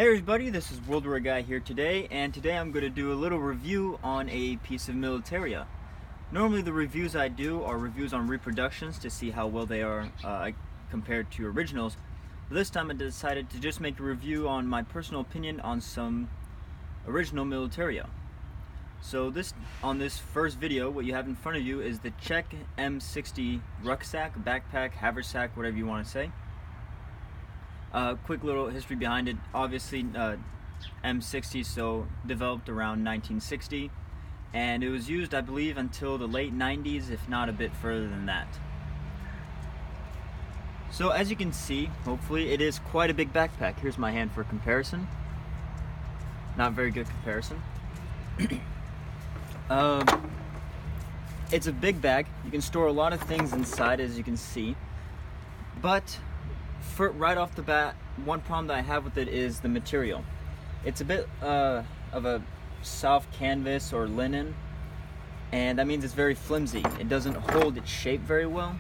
Hey everybody, this is World War Guy here today, and today I'm going to do a little review on a piece of militaria. Normally the reviews I do are reviews on reproductions to see how well they are compared to originals, but this time I decided to just make a review on my personal opinion on some original militaria. So on this first video, what you have in front of you is the Czech m60 rucksack, backpack, haversack, whatever you want to say. Quick little history behind it. Obviously, m60, so developed around 1960, and it was used, I believe, until the late 90s, if not a bit further than that. So as you can see, hopefully, it is quite a big backpack. Here's my hand for comparison. Not very good comparison. It's a big bag. You can store a lot of things inside, as you can see, but right off the bat, one problem that I have with it is the material. It's a bit of a soft canvas or linen, and that means it's very flimsy. It doesn't hold its shape very well.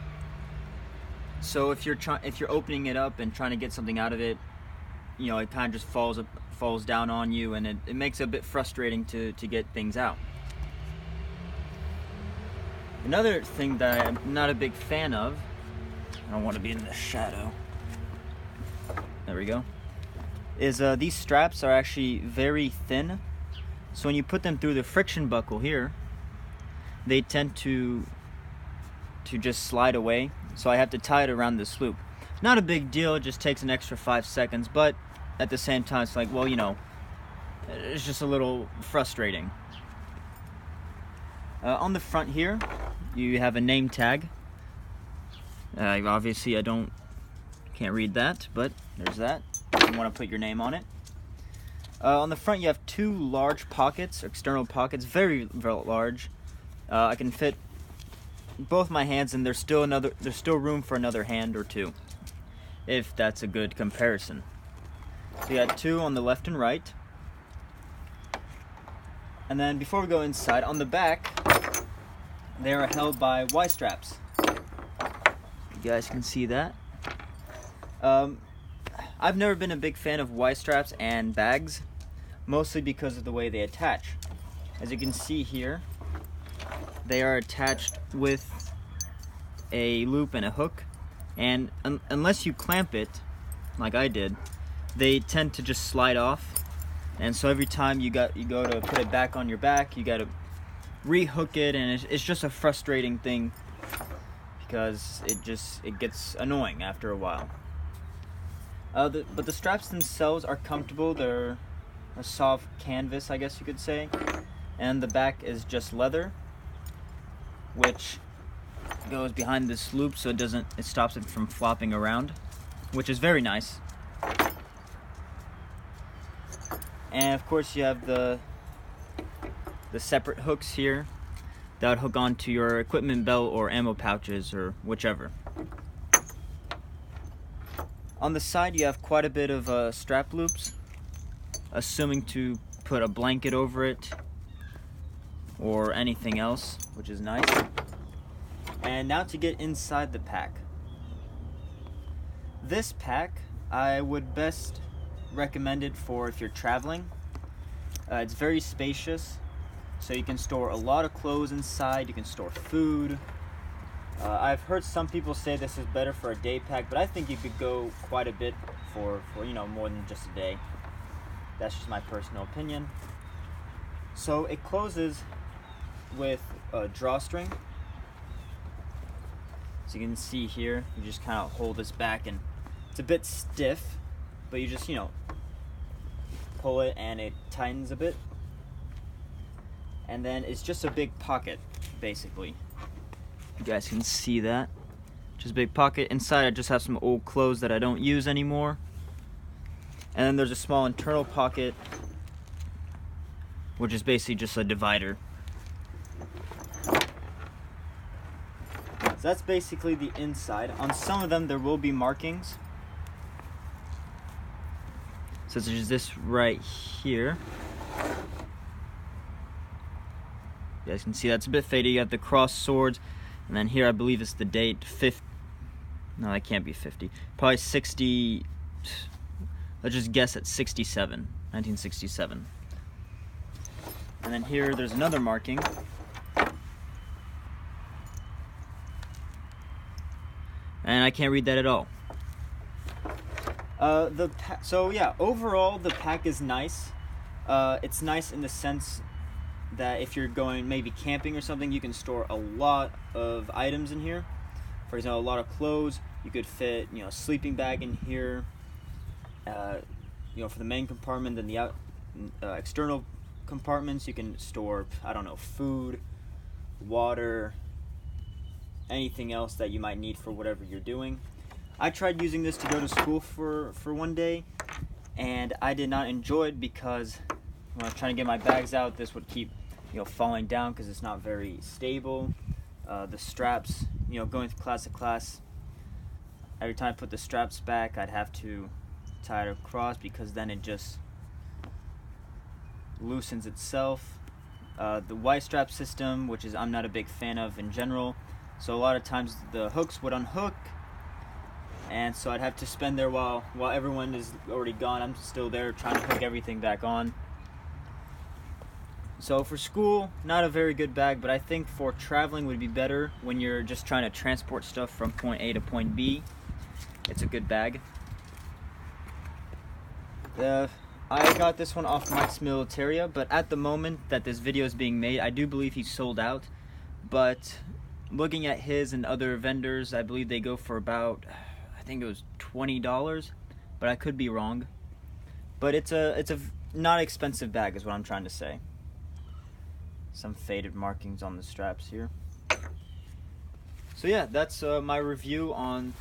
So if you're opening it up and trying to get something out of it, you know, it kind of just falls down on you, and it makes it a bit frustrating to get things out. Another thing that I'm not a big fan of, I don't want to be in the shadow. There we go. Is these straps are actually very thin, so when you put them through the friction buckle here, they tend to just slide away. So I have to tie it around this loop. Not a big deal. It just takes an extra 5 seconds, but at the same time, it's like, well, you know, it's just a little frustrating. On the front here, you have a name tag. Obviously, can't read that, but there's that. You want to put your name on it. On the front, you have two large pockets, external pockets, very, very large. I can fit both my hands, and there's still room for another hand or two, if that's a good comparison. So you got two on the left and right. And then before we go inside, on the back, they are held by Y straps. You guys can see that. I've never been a big fan of Y straps and bags, mostly because of the way they attach. As you can see here, they are attached with a loop and a hook, and unless you clamp it, like I did, they tend to just slide off. And so every time you go to put it back on your back, you got to re-hook it, and it's just a frustrating thing because it gets annoying after a while. But the straps themselves are comfortable. They're a soft canvas, I guess you could say, and the back is just leather, which goes behind this loop, so it stops it from flopping around, which is very nice. And of course, you have the separate hooks here that would hook onto your equipment belt or ammo pouches or whichever. On the side, you have quite a bit of strap loops, assuming to put a blanket over it or anything else, which is nice. And now to get inside the pack. This pack, I would best recommend it for if you're traveling. It's very spacious, so you can store a lot of clothes inside, you can store food. I've heard some people say this is better for a day pack, but I think you could go quite a bit for you know, more than just a day. That's just my personal opinion. So it closes with a drawstring. So you can see here, you just kind of hold this back, and it's a bit stiff, but you just, you know, pull it and it tightens a bit. And then it's just a big pocket, basically. You guys can see that. Just a big pocket. Inside I just have some old clothes that I don't use anymore. And then there's a small internal pocket, which is basically just a divider. So that's basically the inside. On some of them there will be markings. So there's this right here. You guys can see that's a bit faded. You have the cross swords. And then here I believe it's the date, no, that can't be 50. Probably 60, Let's just guess at 1967. And then here, there's another marking. And I can't read that at all. So yeah, overall the pack is nice. It's nice in the sense that if you're going maybe camping or something, you can store a lot of items in here. For example, a lot of clothes. You could fit, a sleeping bag in here. For the main compartment, then the external compartments, you can store, I don't know, food, water, anything else that you might need for whatever you're doing. I tried using this to go to school for one day, and I did not enjoy it because when I was trying to get my bags out, this would keep falling down because it's not very stable. The straps, going from class to class, every time I put the straps back, I'd have to tie it across because then it just loosens itself. The Y-strap system, which is I'm not a big fan of in general, so a lot of times the hooks would unhook, and so I'd have to spend there while everyone is already gone. I'm still there trying to hook everything back on. So for school, not a very good bag, but I think for traveling would be better when you're just trying to transport stuff from point A to point B. It's a good bag. I got this one off Mike's Militaria, but at the moment that this video is being made, I do believe he's sold out. But looking at his and other vendors, I believe they go for about, I think it was $20, but I could be wrong. But it's a not expensive bag is what I'm trying to say. Some faded markings on the straps here. So yeah, that's my review on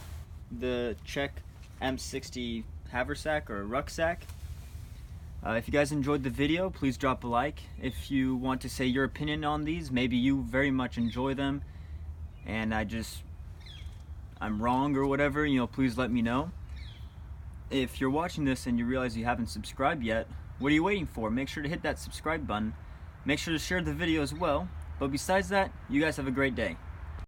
the Czech m60 haversack or rucksack. If you guys enjoyed the video, please drop a like. If you want to say your opinion on these, maybe you very much enjoy them and I'm wrong or whatever, please let me know. If you're watching this and you realize you haven't subscribed yet, what are you waiting for? Make sure to hit that subscribe button. Make sure to share the video as well. But besides that, you guys have a great day.